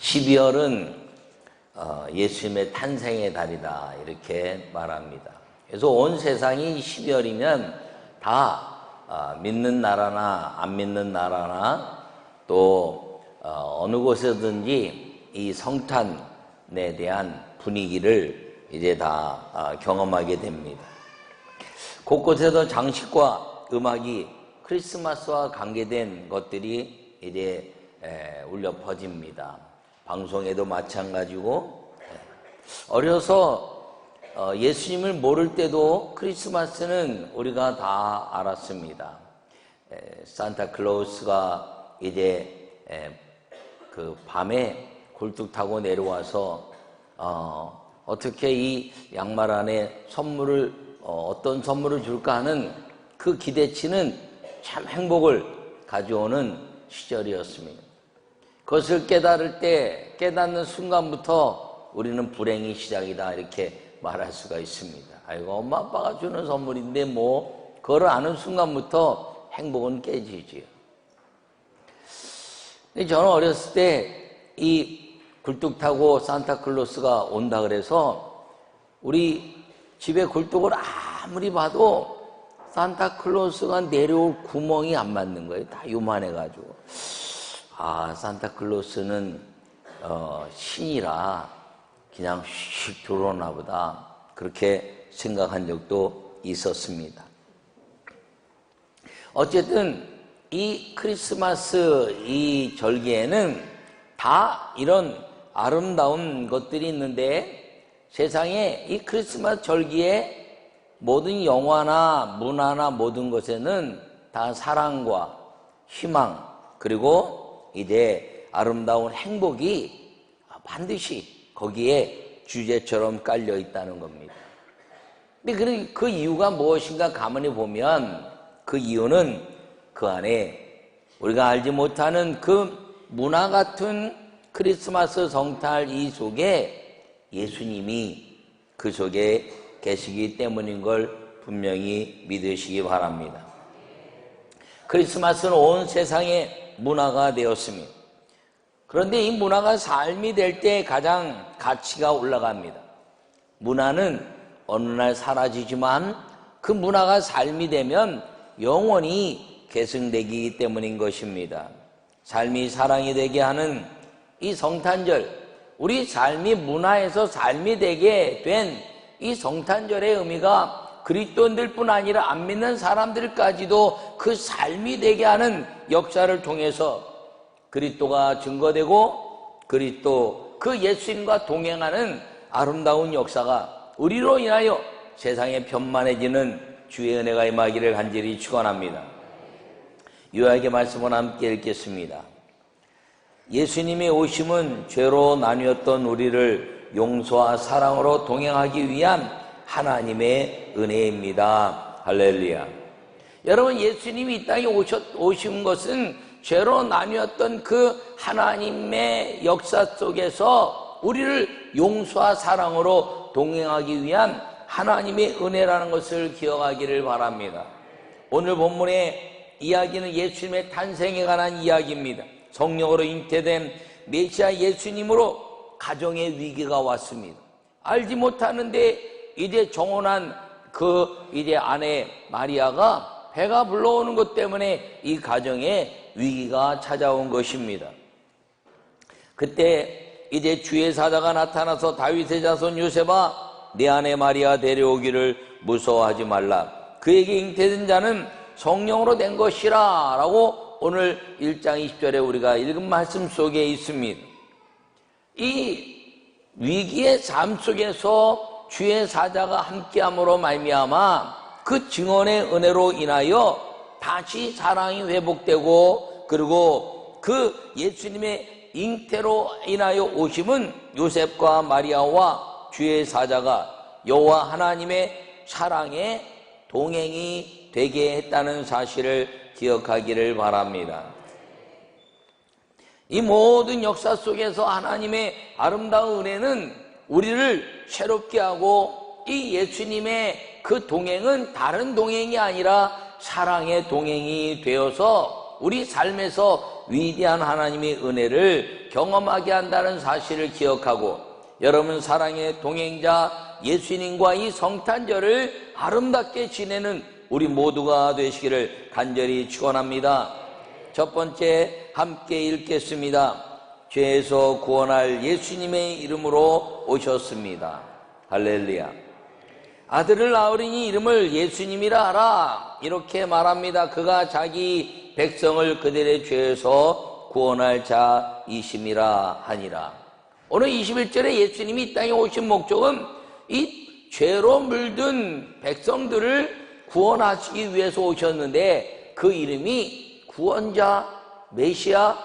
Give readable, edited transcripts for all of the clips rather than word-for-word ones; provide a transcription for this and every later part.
12월은 예수님의 탄생의 달이다 이렇게 말합니다. 그래서 온 세상이 12월이면 다 믿는 나라나 안 믿는 나라나 또 어느 곳에든지 이 성탄에 대한 분위기를 이제 다 경험하게 됩니다. 곳곳에서 장식과 음악이 크리스마스와 관계된 것들이 이제 울려 퍼집니다. 방송에도 마찬가지고, 어려서 예수님을 모를 때도 크리스마스는 우리가 다 알았습니다. 산타클로스가 이제 그 밤에 굴뚝 타고 내려와서 어떻게 이 양말 안에 선물을 어떤 선물을 줄까 하는 그 기대치는 참 행복을 가져오는 시절이었습니다. 그것을 깨닫는 순간부터 우리는 불행이 시작이다 이렇게 말할 수가 있습니다. 아이고, 엄마 아빠가 주는 선물인데 뭐 그걸 아는 순간부터 행복은 깨지지요. 저는 어렸을 때 이 굴뚝 타고 산타클로스가 온다 그래서 우리 집에 굴뚝을 아무리 봐도 산타클로스가 내려올 구멍이 안 맞는 거예요. 다 요만해가지고. 산타클로스는 신이라 그냥 휙 들어오나 보다 그렇게 생각한 적도 있었습니다. 어쨌든 이 크리스마스 이 절기에는 다 이런 아름다운 것들이 있는데 세상에 이 크리스마스 절기에 모든 영화나 문화나 모든 것에는 다 사랑과 희망 그리고 이제 아름다운 행복이 반드시 거기에 주제처럼 깔려 있다는 겁니다. 근데 그 이유가 무엇인가 가만히 보면 그 이유는 그 안에 우리가 알지 못하는 그 문화 같은 크리스마스 성탄 이 속에 예수님이 그 속에 계시기 때문인 걸 분명히 믿으시기 바랍니다. 크리스마스는 온 세상의 문화가 되었습니다. 그런데 이 문화가 삶이 될 때 가장 가치가 올라갑니다. 문화는 어느 날 사라지지만 그 문화가 삶이 되면 영원히 계승되기 때문인 것입니다. 삶이 사랑이 되게 하는 이 성탄절, 우리 삶이 문화에서 삶이 되게 된 이 성탄절의 의미가 그리스도인들뿐 아니라 안 믿는 사람들까지도 그 삶이 되게 하는 역사를 통해서 그리스도가 증거되고 그리스도 그 예수님과 동행하는 아름다운 역사가 우리로 인하여 세상에 편만해지는 주의 은혜가 임하기를 간절히 축원합니다. 요약의 말씀을 함께 읽겠습니다. 예수님의 오심은 죄로 나뉘었던 우리를 용서와 사랑으로 동행하기 위한 하나님의 은혜입니다. 할렐루야. 여러분, 예수님이 이 땅에 오신 것은 죄로 나뉘었던 그 하나님의 역사 속에서 우리를 용서와 사랑으로 동행하기 위한 하나님의 은혜라는 것을 기억하기를 바랍니다. 오늘 본문의 이야기는 예수님의 탄생에 관한 이야기입니다. 성령으로 잉태된 메시아 예수님으로 가정의 위기가 왔습니다. 알지 못하는데 이제 정혼한 그 이제 아내 마리아가 배가 불러오는 것 때문에 이 가정에 위기가 찾아온 것입니다. 그때 이제 주의 사자가 나타나서 다윗의 자손 요셉아 내 아내 마리아 데려오기를 무서워하지 말라. 그에게 잉태된 자는 성령으로 된 것이라 라고 오늘 1장 20절에 우리가 읽은 말씀 속에 있습니다. 이 위기의 삶 속에서 주의 사자가 함께함으로 말미암아 그 증언의 은혜로 인하여 다시 사랑이 회복되고 그리고 그 예수님의 잉태로 인하여 오심은 요셉과 마리아와 주의 사자가 여호와 하나님의 사랑의 동행이 되게 했다는 사실을 기억하기를 바랍니다. 이 모든 역사 속에서 하나님의 아름다운 은혜는 우리를 새롭게 하고 이 예수님의 그 동행은 다른 동행이 아니라 사랑의 동행이 되어서 우리 삶에서 위대한 하나님의 은혜를 경험하게 한다는 사실을 기억하고 여러분 사랑의 동행자 예수님과 이 성탄절을 아름답게 지내는 우리 모두가 되시기를 간절히 축원합니다. 첫 번째 함께 읽겠습니다. 죄에서 구원할 예수님의 이름으로 오셨습니다. 할렐루야. 아들을 낳으리니 이름을 예수님이라 하라, 이렇게 말합니다. 그가 자기 백성을 그들의 죄에서 구원할 자이심이라 하니라. 오늘 21절에 예수님이 이 땅에 오신 목적은 이 죄로 물든 백성들을 구원하시기 위해서 오셨는데 그 이름이 구원자, 메시아,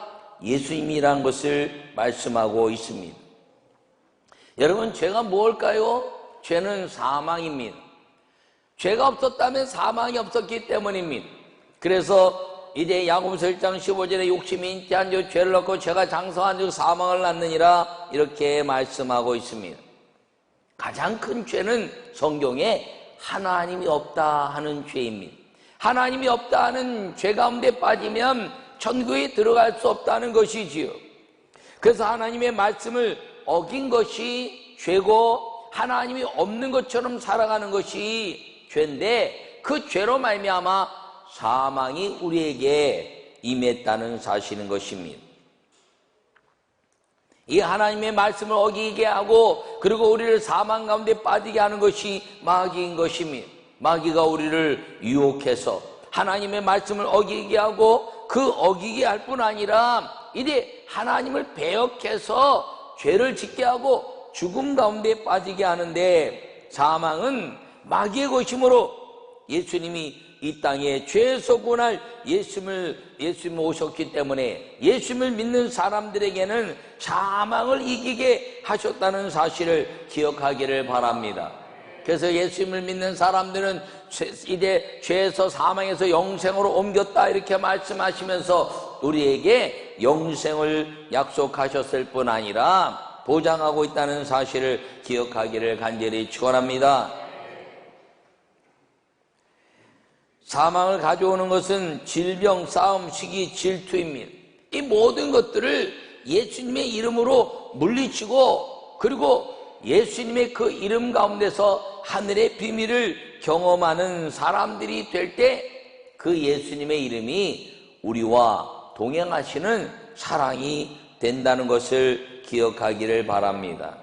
예수님이라는 것을 말씀하고 있습니다. 여러분, 죄가 뭘까요? 죄는 사망입니다. 죄가 없었다면 사망이 없었기 때문입니다. 그래서 이제 야고보서 1장 15절에 욕심이 인자한 즉 죄를 넣고 죄가 장성한 즉 사망을 낳느니라, 이렇게 말씀하고 있습니다. 가장 큰 죄는 성경에 하나님이 없다 하는 죄입니다. 하나님이 없다 하는 죄 가운데 빠지면 천국에 들어갈 수 없다는 것이지요. 그래서 하나님의 말씀을 어긴 것이 죄고 하나님이 없는 것처럼 살아가는 것이 죄인데, 그 죄로 말미암아 사망이 우리에게 임했다는 사실인 것입니다. 이 하나님의 말씀을 어기게 하고 그리고 우리를 사망 가운데 빠지게 하는 것이 마귀인 것입니다. 마귀가 우리를 유혹해서 하나님의 말씀을 어기게 하고 그 어기게 할 뿐 아니라 이제 하나님을 배역해서 죄를 짓게 하고 죽음 가운데 빠지게 하는데, 사망은 마귀의 것이므로 예수님이 이 땅에 죄에서 구원할 예수님 오셨기 때문에 예수님을 믿는 사람들에게는 사망을 이기게 하셨다는 사실을 기억하기를 바랍니다. 그래서 예수님을 믿는 사람들은 이제 죄에서 사망에서 영생으로 옮겼다, 이렇게 말씀하시면서 우리에게 영생을 약속하셨을 뿐 아니라 보장하고 있다는 사실을 기억하기를 간절히 축원합니다. 사망을 가져오는 것은 질병, 싸움, 시기, 질투입니다. 이 모든 것들을 예수님의 이름으로 물리치고 그리고 예수님의 그 이름 가운데서 하늘의 비밀을 경험하는 사람들이 될 때 그 예수님의 이름이 우리와 동행하시는 사랑이 된다는 것을 기억하기를 바랍니다.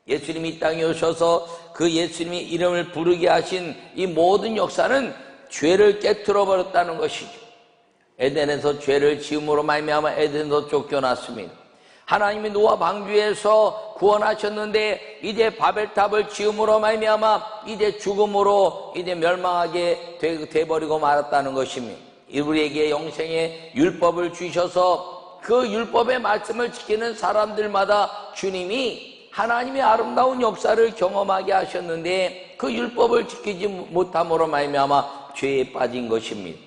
예수님이 이 땅에 오셔서 그 예수님의 이름을 부르게 하신 이 모든 역사는 죄를 깨트려 버렸다는 것이죠. 에덴에서 죄를 지음으로 말미암아 에덴에서 쫓겨났습니다. 하나님이 노아 방주에서 구원하셨는데 이제 바벨탑을 지음으로 말미암아 이제 죽음으로 이제 멸망하게 돼버리고 말았다는 것입니다. 우리에게 영생의 율법을 주셔서 그 율법의 말씀을 지키는 사람들마다 주님이 하나님의 아름다운 역사를 경험하게 하셨는데 그 율법을 지키지 못함으로 말미암아 죄에 빠진 것입니다.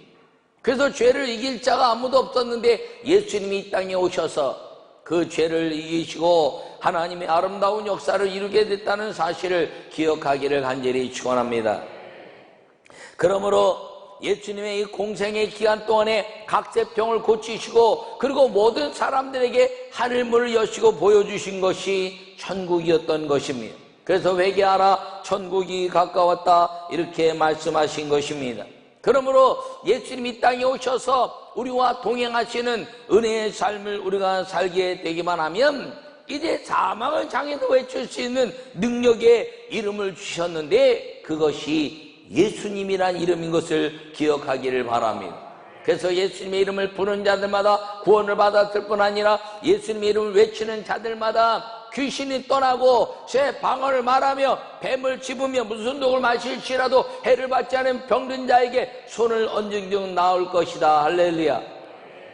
그래서 죄를 이길 자가 아무도 없었는데 예수님이 이 땅에 오셔서 그 죄를 이기시고 하나님의 아름다운 역사를 이루게 됐다는 사실을 기억하기를 간절히 축원합니다. 그러므로 예수님의 이 공생의 기간 동안에 각세병을 고치시고 그리고 모든 사람들에게 하늘문을 여시고 보여주신 것이 천국이었던 것입니다. 그래서 회개하라, 천국이 가까웠다, 이렇게 말씀하신 것입니다. 그러므로 예수님이 이 땅에 오셔서 우리와 동행하시는 은혜의 삶을 우리가 살게 되기만 하면 이제 사망을 향해서 외칠 수 있는 능력의 이름을 주셨는데 그것이 예수님이란 이름인 것을 기억하기를 바랍니다. 그래서 예수님의 이름을 부르는 자들마다 구원을 받았을 뿐 아니라 예수님의 이름을 외치는 자들마다 귀신이 떠나고 새 방언을 말하며 뱀을 집으며 무슨 독을 마실지라도 해를 받지 않은 병든 자에게 손을 얹은 즉 나을 것이다. 할렐루야.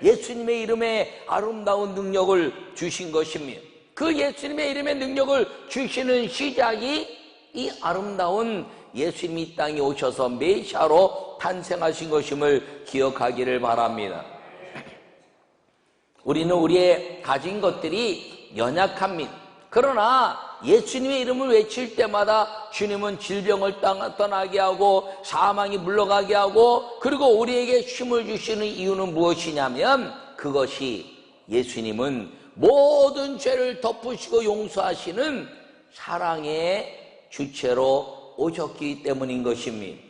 예수님의 이름에 아름다운 능력을 주신 것입니다. 그 예수님의 이름의 능력을 주시는 시작이 이 아름다운 예수님이 이 땅에 오셔서 메시아로 탄생하신 것임을 기억하기를 바랍니다. 우리는 우리의 가진 것들이 연약합니다. 그러나 예수님의 이름을 외칠 때마다 주님은 질병을 떠나게 하고 사망이 물러가게 하고 그리고 우리에게 힘을 주시는 이유는 무엇이냐면 그것이 예수님은 모든 죄를 덮으시고 용서하시는 사랑의 주체로 오셨기 때문인 것입니다.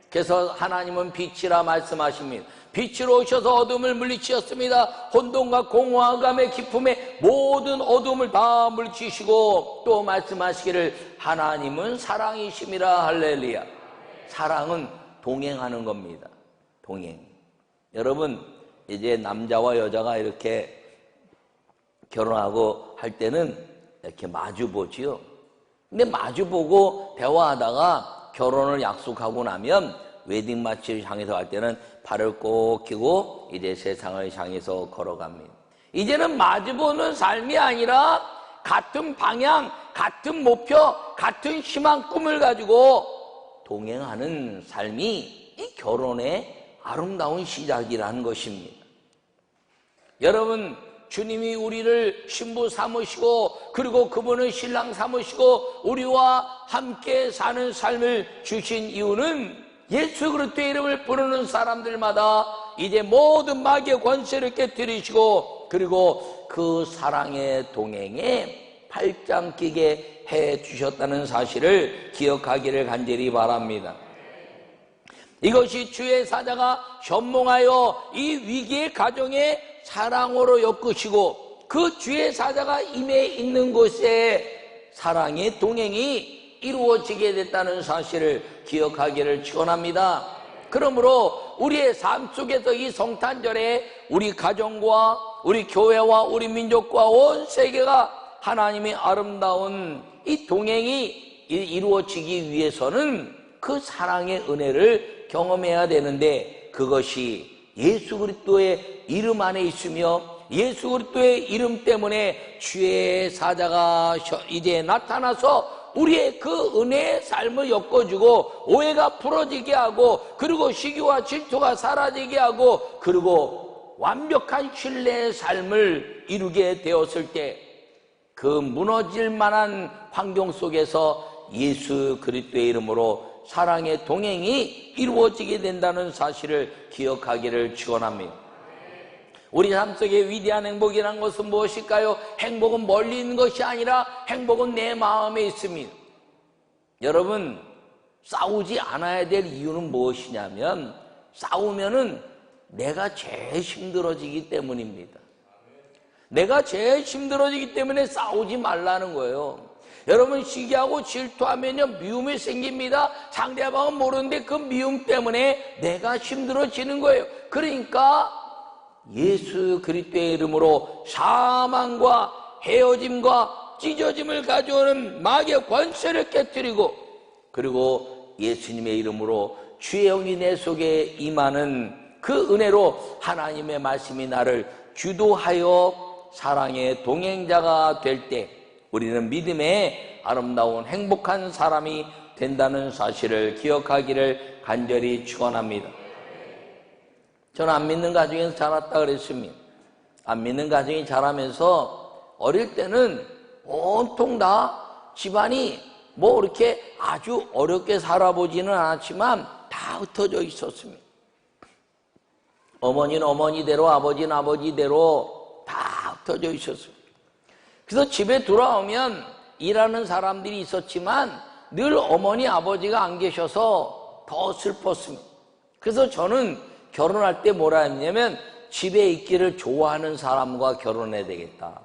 그래서 하나님은 빛이라 말씀하십니다. 빛으로 오셔서 어둠을 물리치셨습니다. 혼돈과 공허함의 기품에 모든 어둠을 다 물리치시고 또 말씀하시기를 하나님은 사랑이심이라. 할렐루야. 사랑은 동행하는 겁니다. 동행. 여러분, 이제 남자와 여자가 이렇게 결혼하고 할 때는 이렇게 마주보지요. 근데 마주보고 대화하다가 결혼을 약속하고 나면 웨딩 마치를 향해서 갈 때는 팔을 꼭 펴고 이제 세상을 향해서 걸어갑니다. 이제는 마주보는 삶이 아니라 같은 방향, 같은 목표, 같은 희망, 꿈을 가지고 동행하는 삶이 이 결혼의 아름다운 시작이라는 것입니다. 여러분, 주님이 우리를 신부 삼으시고 그리고 그분을 신랑 삼으시고 우리와 함께 사는 삶을 주신 이유는 예수 그리스도의 이름을 부르는 사람들마다 이제 모든 마귀의 권세를 깨뜨리시고 그리고 그 사랑의 동행에 팔짱 끼게 해 주셨다는 사실을 기억하기를 간절히 바랍니다. 이것이 주의 사자가 현몽하여 이 위기의 가정에 사랑으로 엮으시고 그 주의 사자가 임해 있는 곳에 사랑의 동행이 이루어지게 됐다는 사실을 기억하기를 축원합니다. 그러므로 우리의 삶 속에서 이 성탄절에 우리 가정과 우리 교회와 우리 민족과 온 세계가 하나님의 아름다운 이 동행이 이루어지기 위해서는 그 사랑의 은혜를 경험해야 되는데 그것이 예수 그리스도의 이름 안에 있으며 예수 그리스도의 이름 때문에 주의 사자가 이제 나타나서 우리의 그 은혜의 삶을 엮어주고 오해가 풀어지게 하고 그리고 시기와 질투가 사라지게 하고 그리고 완벽한 신뢰의 삶을 이루게 되었을 때 그 무너질 만한 환경 속에서 예수 그리스도의 이름으로 사랑의 동행이 이루어지게 된다는 사실을 기억하기를 축원합니다. 우리 삶 속에 위대한 행복이라는 것은 무엇일까요? 행복은 멀리 있는 것이 아니라 행복은 내 마음에 있습니다. 여러분, 싸우지 않아야 될 이유는 무엇이냐면 싸우면은 내가 제일 힘들어지기 때문입니다. 내가 제일 힘들어지기 때문에 싸우지 말라는 거예요. 여러분, 시기하고 질투하면요 미움이 생깁니다. 상대방은 모르는데 그 미움 때문에 내가 힘들어지는 거예요. 그러니까 예수 그리스도의 이름으로 사망과 헤어짐과 찢어짐을 가져오는 마귀의 권세를 깨뜨리고 그리고 예수님의 이름으로 주의 영이 내 속에 임하는 그 은혜로 하나님의 말씀이 나를 주도하여 사랑의 동행자가 될 때 우리는 믿음의 아름다운 행복한 사람이 된다는 사실을 기억하기를 간절히 축원합니다. 저는 안 믿는 가정에서 자랐다 그랬습니다. 안 믿는 가정이 자라면서 어릴 때는 온통 다 집안이 뭐 이렇게 아주 어렵게 살아보지는 않았지만 다 흩어져 있었습니다. 어머니는 어머니대로 아버지는 아버지대로 다 흩어져 있었습니다. 그래서 집에 돌아오면 일하는 사람들이 있었지만 늘 어머니 아버지가 안 계셔서 더 슬펐습니다. 그래서 저는 결혼할 때 뭐라 했냐면 집에 있기를 좋아하는 사람과 결혼해야 되겠다.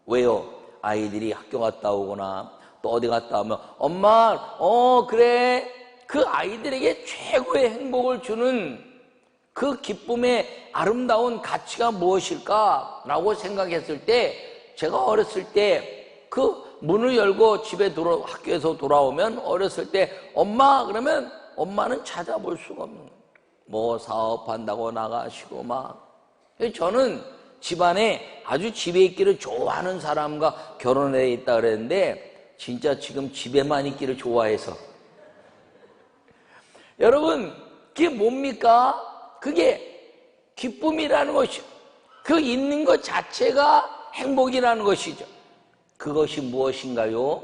왜요? 아이들이 학교 갔다 오거나 또 어디 갔다 오면 엄마 그래 그 아이들에게 최고의 행복을 주는 그 기쁨의 아름다운 가치가 무엇일까? 라고 생각했을 때 제가 어렸을 때 그 문을 열고 집에 학교에서 돌아오면 어렸을 때 엄마 그러면 엄마는 찾아볼 수가 없는 거예요. 뭐 사업한다고 나가시고 막. 저는 집안에 아주 집에 있기를 좋아하는 사람과 결혼해 있다 그랬는데 진짜 지금 집에만 있기를 좋아해서 여러분 그게 뭡니까? 그게 기쁨이라는 것이죠. 그 있는 것 자체가 행복이라는 것이죠. 그것이 무엇인가요?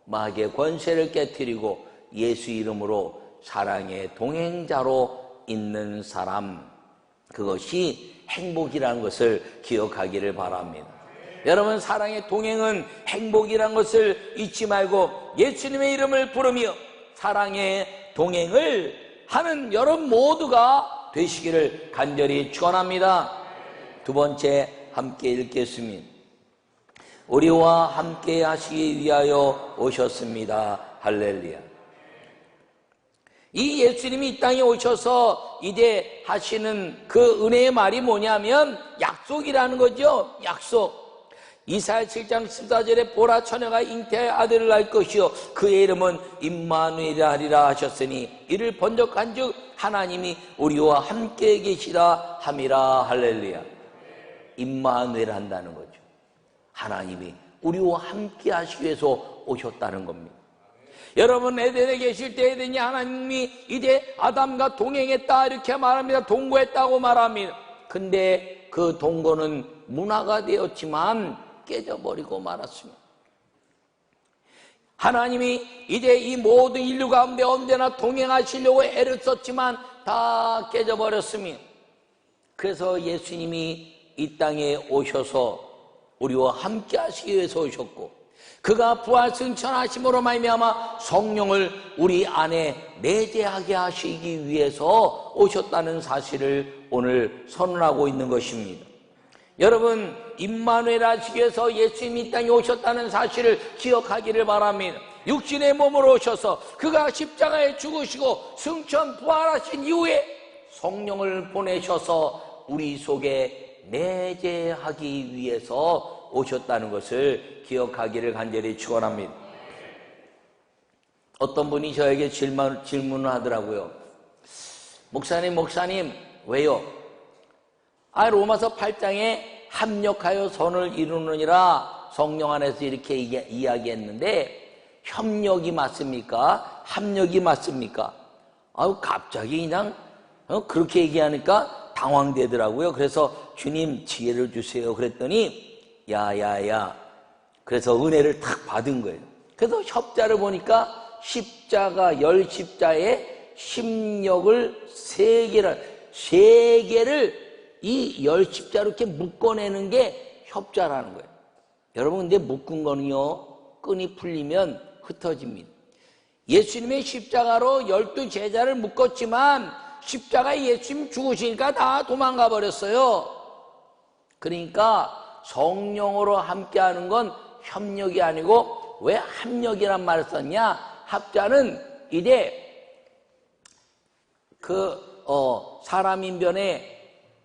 마귀의 권세를 깨뜨리고 예수 이름으로 사랑의 동행자로 있는 사람, 그것이 행복이라는 것을 기억하기를 바랍니다. 여러분, 사랑의 동행은 행복이란 것을 잊지 말고 예수님의 이름을 부르며 사랑의 동행을 하는 여러분 모두가 되시기를 간절히 축원합니다. 두 번째, 함께 읽겠습니다. 우리와 함께 하시기 위하여 오셨습니다. 할렐루야. 이 예수님이 이 땅에 오셔서 이제 하시는 그 은혜의 말이 뭐냐면 약속이라는 거죠. 약속. 이사야 7장 14절에 보라, 처녀가 잉태하여 아들을 낳을 것이요 그의 이름은 임마누엘이라 하리라 하셨으니 이를 번역한 즉 하나님이 우리와 함께 계시라 함이라. 할렐루야. 임마누엘 한다는 거죠. 하나님이 우리와 함께 하시기 위해서 오셨다는 겁니다. 여러분, 에덴에 계실 때 에덴이 하나님이 이제 아담과 동행했다 이렇게 말합니다. 동거했다고 말합니다. 근데 그 동거는 문화가 되었지만 깨져버리고 말았습니다. 하나님이 이제 이 모든 인류 가운데 언제나 동행하시려고 애를 썼지만 다 깨져버렸습니다. 그래서 예수님이 이 땅에 오셔서 우리와 함께 하시기 위해서 오셨고, 그가 부활 승천하심으로 말미암아 성령을 우리 안에 내재하게 하시기 위해서 오셨다는 사실을 오늘 선언하고 있는 것입니다. 여러분, 임마누엘 하시기 위해서 예수님이 이 땅에 오셨다는 사실을 기억하기를 바랍니다. 육신의 몸으로 오셔서 그가 십자가에 죽으시고 승천 부활하신 이후에 성령을 보내셔서 우리 속에 내재하기 위해서 오셨다는 것을 기억하기를 간절히 축원합니다. 어떤 분이 저에게 질문을 하더라고요. 목사님 왜요? 로마서 8장에 합력하여 선을 이루느니라 성령 안에서 이렇게 이야기했는데 협력이 맞습니까? 합력이 맞습니까? 갑자기 그냥 그렇게 얘기하니까 당황되더라고요. 그래서 주님 지혜를 주세요 그랬더니 야야야, 그래서 은혜를 탁 받은 거예요. 그래서 협자를 보니까 십자가, 열 십자에 십력을 세 개를 이 열 십자로 이렇게 묶어내는 게 협자라는 거예요. 여러분, 근데 묶은 거는요, 끈이 풀리면 흩어집니다. 예수님의 십자가로 12제자를 묶었지만 십자가에 예수님 죽으시니까 다 도망가 버렸어요. 그러니까 성령으로 함께하는 건 협력이 아니고 왜 합력이란 말을 썼냐? 합자는 이제 사람 인변에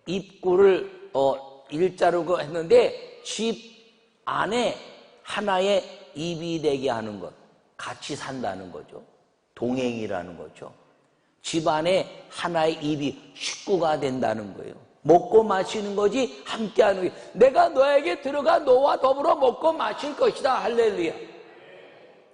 입구를 일자로 했는데 집 안에 하나의 입이 되게 하는 것, 같이 산다는 거죠. 동행이라는 거죠. 집 안에 하나의 입이 식구가 된다는 거예요. 먹고 마시는 거지 함께하는 거예요. 내가 너에게 들어가 너와 더불어 먹고 마실 것이다. 할렐루야.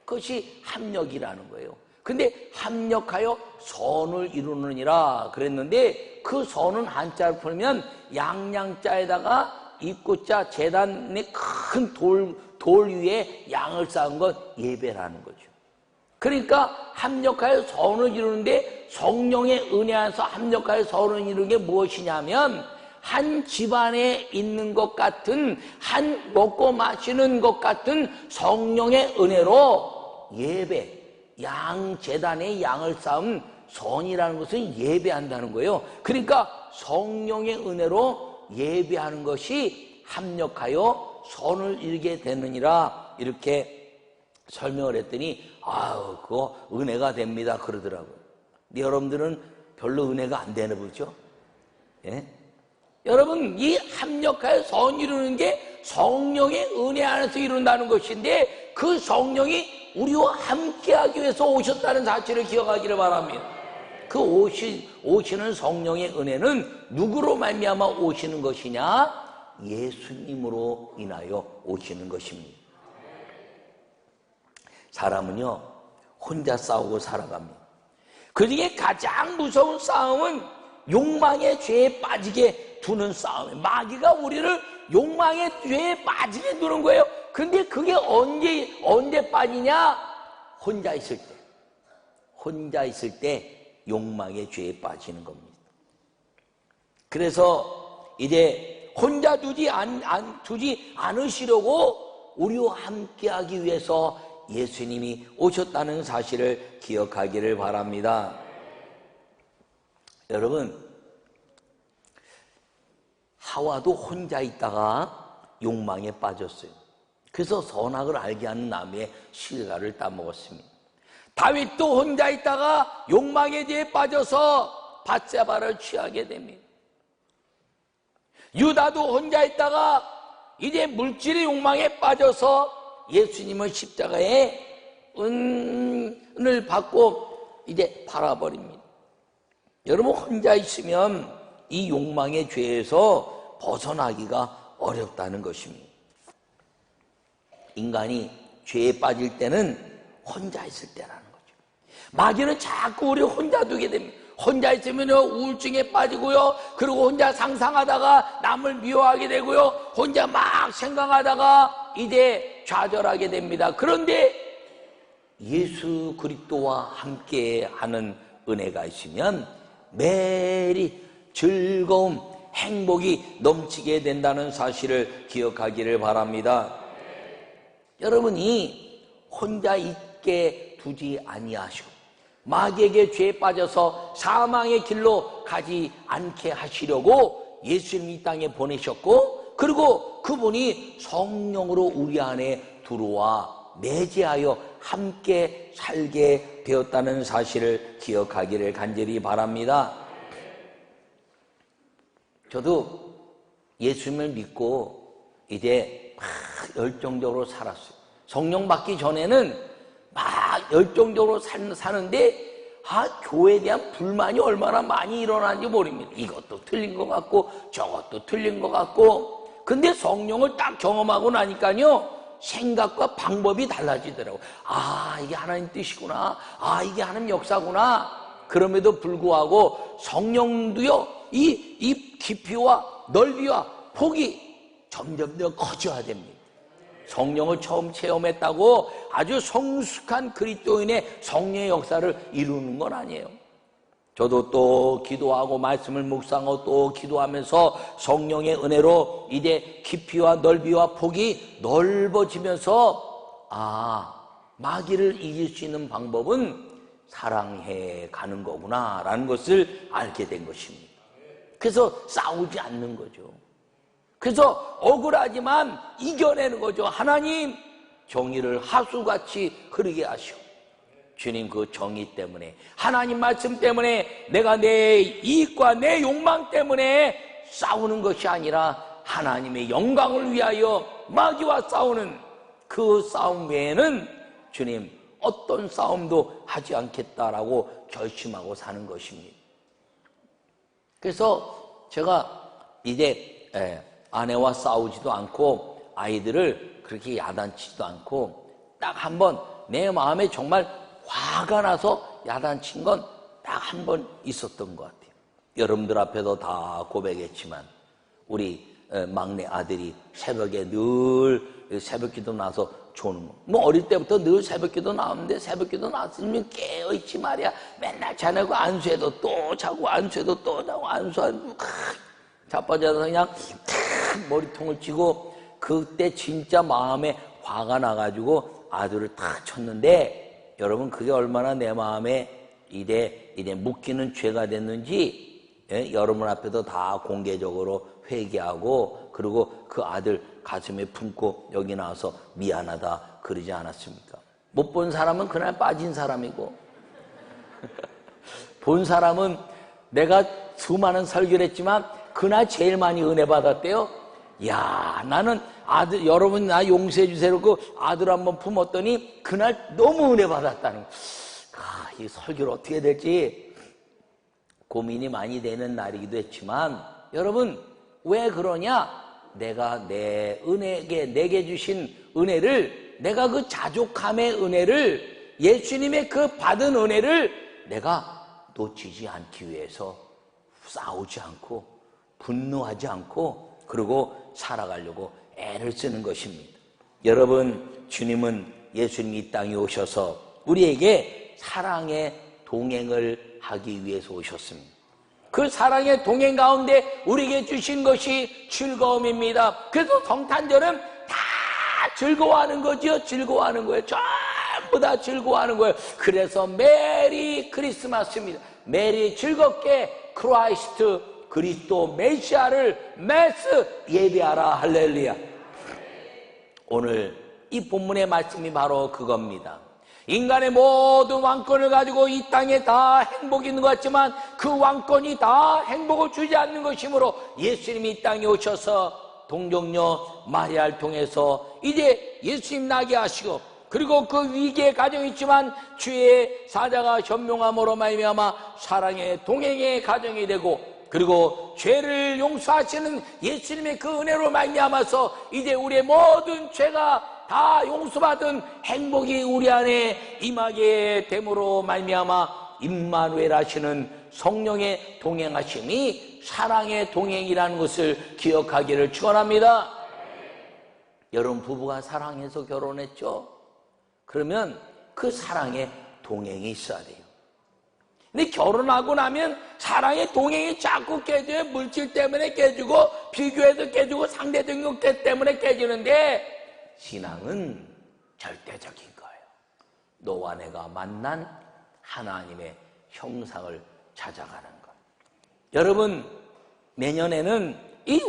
그것이 합력이라는 거예요. 근데 합력하여 선을 이루느니라 그랬는데 그 선은 한자를 풀면 양양자에다가 입구자, 제단의 큰 돌 위에 양을 쌓은 것 예배라는 거죠. 그러니까 합력하여 선을 이루는데 성령의 은혜 안에서 합력하여 선을 이루는 게 무엇이냐면 한 집안에 있는 것 같은, 한 먹고 마시는 것 같은 성령의 은혜로 예배, 양 제단에 양을 쌓은 선이라는 것은 예배한다는 거예요. 그러니까 성령의 은혜로 예배하는 것이 합력하여 선을 이루게 되느니라 이렇게 설명을 했더니 그거 은혜가 됩니다 그러더라고요. 근데 여러분들은 별로 은혜가 안 되나 보죠? 예? 여러분, 이 합력하여 선 이루는 게 성령의 은혜 안에서 이룬다는 것인데 그 성령이 우리와 함께하기 위해서 오셨다는 사실을 기억하기를 바랍니다. 그 오시는 성령의 은혜는 누구로 말미암아 오시는 것이냐? 예수님으로 인하여 오시는 것입니다. 사람은요, 혼자 싸우고 살아갑니다. 그 중에 가장 무서운 싸움은 욕망의 죄에 빠지게 두는 싸움이에요. 마귀가 우리를 욕망의 죄에 빠지게 두는 거예요. 근데 그게 언제 빠지냐? 혼자 있을 때. 혼자 있을 때 욕망의 죄에 빠지는 겁니다. 그래서 이제 혼자 두지 않으시려고 우리와 함께하기 위해서 예수님이 오셨다는 사실을 기억하기를 바랍니다. 여러분, 하와도 혼자 있다가 욕망에 빠졌어요. 그래서 선악을 알게 하는 나무의 실과를 따먹었습니다. 다윗도 혼자 있다가 욕망에 대해 빠져서 밧세바를 취하게 됩니다. 유다도 혼자 있다가 이제 물질의 욕망에 빠져서 예수님을 십자가에 은을 받고 이제 팔아버립니다. 여러분, 혼자 있으면 이 욕망의 죄에서 벗어나기가 어렵다는 것입니다. 인간이 죄에 빠질 때는 혼자 있을 때라는 거죠. 마귀는 자꾸 우리 혼자 두게 됩니다. 혼자 있으면 우울증에 빠지고요. 그리고 혼자 상상하다가 남을 미워하게 되고요. 혼자 막 생각하다가 이제 좌절하게 됩니다. 그런데 예수 그리스도와 함께하는 은혜가 있으면 매일이 즐거움, 행복이 넘치게 된다는 사실을 기억하기를 바랍니다. 여러분이 혼자 있게 두지 아니하시고 마귀에게 죄에 빠져서 사망의 길로 가지 않게 하시려고 예수님 이 땅에 보내셨고, 그리고 그분이 성령으로 우리 안에 들어와 내재하여 함께 살게 되었다는 사실을 기억하기를 간절히 바랍니다. 저도 예수님을 믿고 이제 막 열정적으로 살았어요. 성령 받기 전에는 막 열정적으로 사는데 교회에 대한 불만이 얼마나 많이 일어나는지 모릅니다. 이것도 틀린 것 같고 저것도 틀린 것 같고. 근데 성령을 딱 경험하고 나니까요, 생각과 방법이 달라지더라고요. 이게 하나님 뜻이구나. 이게 하나님 역사구나. 그럼에도 불구하고 성령도요, 이 깊이와 넓이와 폭이 점점 더 커져야 됩니다. 성령을 처음 체험했다고 아주 성숙한 그리스도인의 성령의 역사를 이루는 건 아니에요. 저도 또 기도하고 말씀을 묵상하고 또 기도하면서 성령의 은혜로 이제 깊이와 넓이와 폭이 넓어지면서 마귀를 이길 수 있는 방법은 사랑해 가는 거구나 라는 것을 알게 된 것입니다. 그래서 싸우지 않는 거죠. 그래서 억울하지만 이겨내는 거죠. 하나님, 정의를 하수같이 흐르게 하시오. 주님, 그 정의 때문에, 하나님 말씀 때문에 내가 내 이익과 내 욕망 때문에 싸우는 것이 아니라 하나님의 영광을 위하여 마귀와 싸우는 그 싸움 외에는 주님, 어떤 싸움도 하지 않겠다라고 결심하고 사는 것입니다. 그래서 제가 이제 아내와 싸우지도 않고 아이들을 그렇게 야단치지도 않고, 딱 한 번 내 마음에 정말 화가 나서 야단친 건 딱 한 번 있었던 것 같아요. 여러분들 앞에도 다 고백했지만 우리 막내 아들이 새벽에 늘 새벽기도 나서 조는 거. 뭐 어릴 때부터 늘 새벽기도 나오는데 새벽기도 나왔으면 깨어있지 말이야. 맨날 자냐고 안수해도 또 자고 안수해도 또 자고 안수하고 자빠져서 그냥 머리통을 치고, 그때 진짜 마음에 화가 나가지고 아들을 탁 쳤는데, 여러분 그게 얼마나 내 마음에 이제 묶이는 죄가 됐는지 여러분 앞에도 다 공개적으로 회개하고, 그리고 그 아들 가슴에 품고 여기 나와서 미안하다 그러지 않았습니까? 못 본 사람은 그날 빠진 사람이고 본 사람은 내가 수많은 설교를 했지만 그날 제일 많이 은혜 받았대요. 야, 나는 아들, 여러분 나 용서해 주세요. 그 아들 한번 품었더니 그날 너무 은혜 받았다는 거. 이 설교를 어떻게 해야 될지 고민이 많이 되는 날이기도 했지만, 여러분 왜 그러냐? 내가 내게 주신 은혜를, 내가 그 자족함의 은혜를, 예수님의 그 받은 은혜를 내가 놓치지 않기 위해서 싸우지 않고 분노하지 않고 그리고 살아가려고 애를 쓰는 것입니다. 여러분, 주님은 예수님이 이 땅에 오셔서 우리에게 사랑의 동행을 하기 위해서 오셨습니다. 그 사랑의 동행 가운데 우리에게 주신 것이 즐거움입니다. 그래서 성탄절은 다 즐거워하는 거지요. 즐거워하는 거예요. 전부 다 즐거워하는 거예요. 그래서 메리 크리스마스입니다. 메리 즐겁게 크라이스트 그리스도 메시아를 메스 예배하라. 할렐루야. 오늘 이 본문의 말씀이 바로 그겁니다. 인간의 모든 왕권을 가지고 이 땅에 다 행복이 있는 것 같지만 그 왕권이 다 행복을 주지 않는 것이므로 예수님이 이 땅에 오셔서 동정녀 마리아를 통해서 이제 예수님 나게 하시고, 그리고 그 위기의 가정이 있지만 주의 사자가 현명함으로 말미암아 사랑의 동행의 가정이 되고, 그리고 죄를 용서하시는 예수님의 그 은혜로 말미암아서 이제 우리의 모든 죄가 다 용서받은 행복이 우리 안에 임하게 됨으로 말미암아 임마누엘 하시는 성령의 동행하심이 사랑의 동행이라는 것을 기억하기를 축원합니다. 여러분, 부부가 사랑해서 결혼했죠? 그러면 그 사랑의 동행이 있어야 돼요. 근데 결혼하고 나면 사랑의 동행이 자꾸 깨져요. 물질 때문에 깨지고, 비교해서 깨지고, 상대적 욕태 때문에 깨지는데, 신앙은 절대적인 거예요. 너와 내가 만난 하나님의 형상을 찾아가는 것. 여러분, 내년에는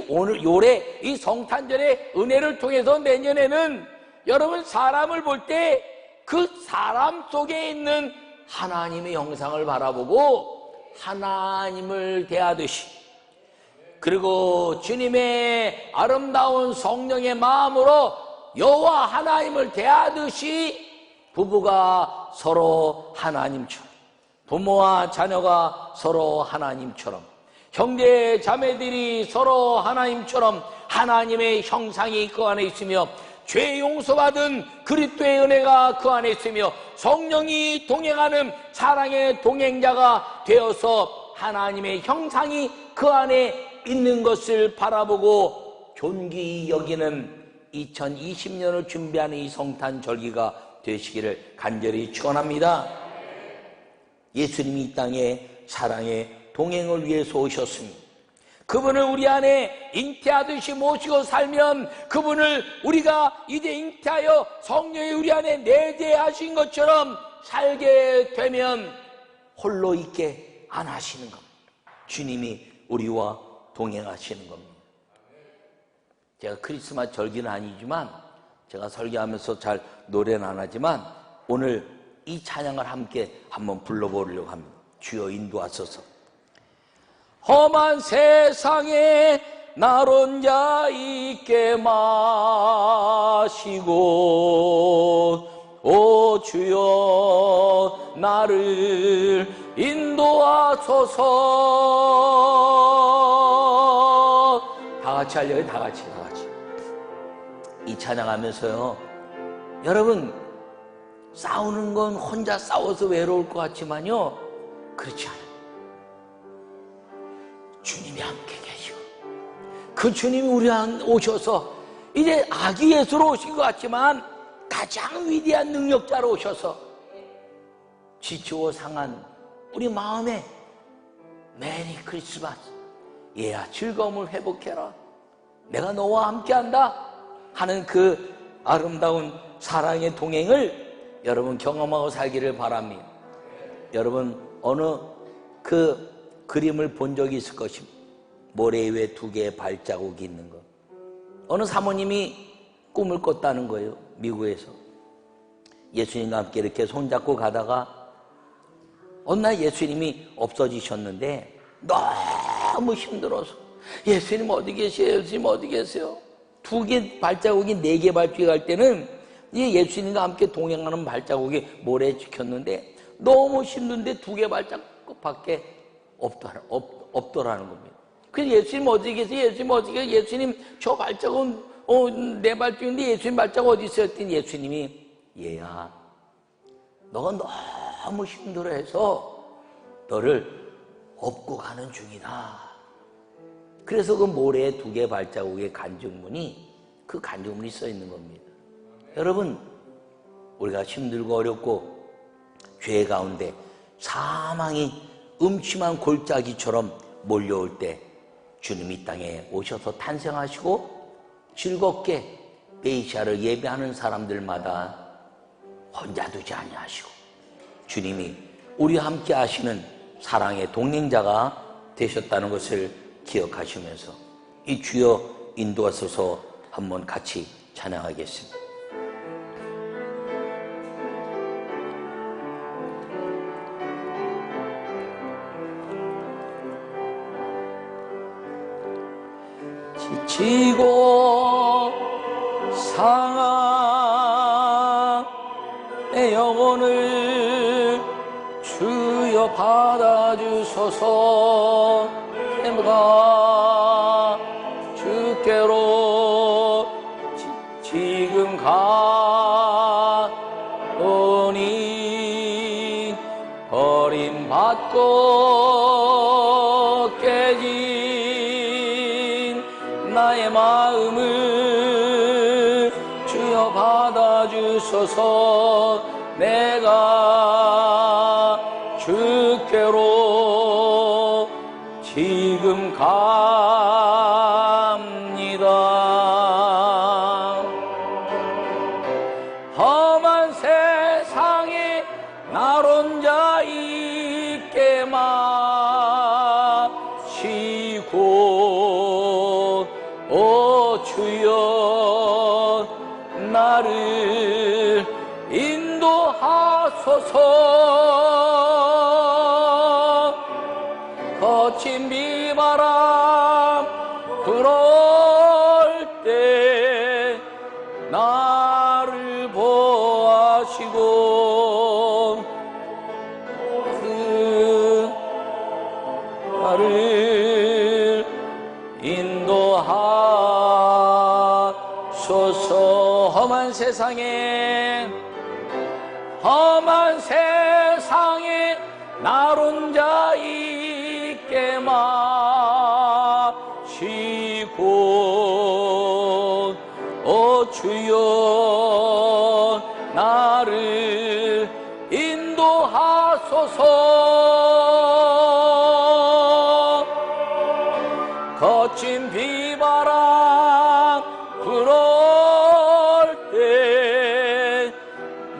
올해 이 성탄절의 은혜를 통해서 내년에는 여러분 사람을 볼 때 그 사람 속에 있는 하나님의 형상을 바라보고 하나님을 대하듯이, 그리고 주님의 아름다운 성령의 마음으로 여호와 하나님을 대하듯이 부부가 서로 하나님처럼, 부모와 자녀가 서로 하나님처럼, 형제 자매들이 서로 하나님처럼 하나님의 형상이 그 안에 있으며, 죄 용서받은 그리스도의 은혜가 그 안에 있으며, 성령이 동행하는 사랑의 동행자가 되어서 하나님의 형상이 그 안에 있는 것을 바라보고 존귀히 여기는 2020년을 준비하는 이 성탄절기가 되시기를 간절히 축원합니다. 예수님이 이 땅에 사랑의 동행을 위해서 오셨습니다. 그분을 우리 안에 잉태하듯이 모시고 살면, 그분을 우리가 이제 잉태하여 성령이 우리 안에 내재하신 것처럼 살게 되면 홀로 있게 안 하시는 겁니다. 주님이 우리와 동행하시는 겁니다. 제가 크리스마스 절기는 아니지만, 제가 설교하면서 잘 노래는 안 하지만 오늘 이 찬양을 함께 한번 불러보려고 합니다. 주여 인도하소서. 험한 세상에 날 혼자 있게 마시고, 오 주여 나를 인도하소서. 다 같이 하려고. 다 같이 이 찬양하면서요, 여러분, 싸우는 건 혼자 싸워서 외로울 것 같지만요, 그렇지 않아요. 주님이 함께 계시고, 그 주님이 우리 안에 오셔서 이제 아기 예수로 오신 것 같지만 가장 위대한 능력자로 오셔서 지치고 상한 우리 마음에 메리 크리스마스, 얘야 즐거움을 회복해라, 내가 너와 함께한다 하는 그 아름다운 사랑의 동행을 여러분 경험하고 살기를 바랍니다. 여러분, 어느 그 그림을 본 적이 있을 것입니다. 모래 위에 2개의 발자국이 있는 거. 어느 사모님이 꿈을 꿨다는 거예요. 미국에서 예수님과 함께 이렇게 손잡고 가다가 어느 날 예수님이 없어지셨는데 너무 힘들어서, 예수님 어디 계세요? 예수님 어디 계세요? 2개 발자국이 4개 발자국이 갈 때는 예수님과 함께 동행하는 발자국이 모래에 찍혔는데 너무 힘든데 2개 발자국밖에 없더라는 겁니다. 그래서 예수님 어디 계세요? 예수님 어디 계세요? 예수님 저 발자국은 4 발자국인데 예수님 발자국 어디 있어요? 했더니 예수님이, 얘야 너가 너무 힘들어해서 너를 업고 가는 중이다. 그래서 그 모래에 2개 발자국의 간증문이, 그 간증문이 써 있는 겁니다. 여러분, 우리가 힘들고 어렵고 죄 가운데 사망이 음침한 골짜기처럼 몰려올 때 주님이 이 땅에 오셔서 탄생하시고 즐겁게 메시아를 예배하는 사람들마다 혼자 두지 아니하시고 주님이 우리와 함께 하시는 사랑의 동행자가 되셨다는 것을 기억하시면서 이 주여 인도하소서 한번 같이 찬양하겠습니다. 지치고 상한 내 영혼을 주여 받아주소서. 내가 주께로 지금 가오니 버림받고 깨진 나의 마음을 주여 받아주소서. 내가 주께로 지금 갑니다. 험한 세상에 날 혼자 있게 마시고 오 주여 나를 인도하소서. 거친 비바람 불어올 때 나를 보호하시고 나를 인도하소서. 험한 세상에 날 혼자 있게 마시고 오 주여 나를 인도하소서. 거친 비바람 불어올 때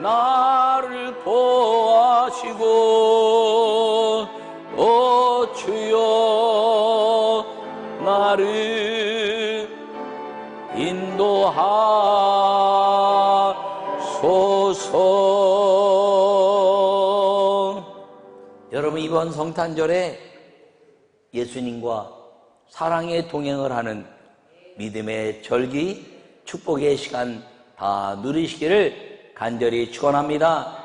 나를 보호하시고 오 주여 나를 인도하소서. 여러분, 이번 성탄절에 예수님과 사랑의 동행을 하는 믿음의 절기, 축복의 시간 다 누리시기를 간절히 축원합니다.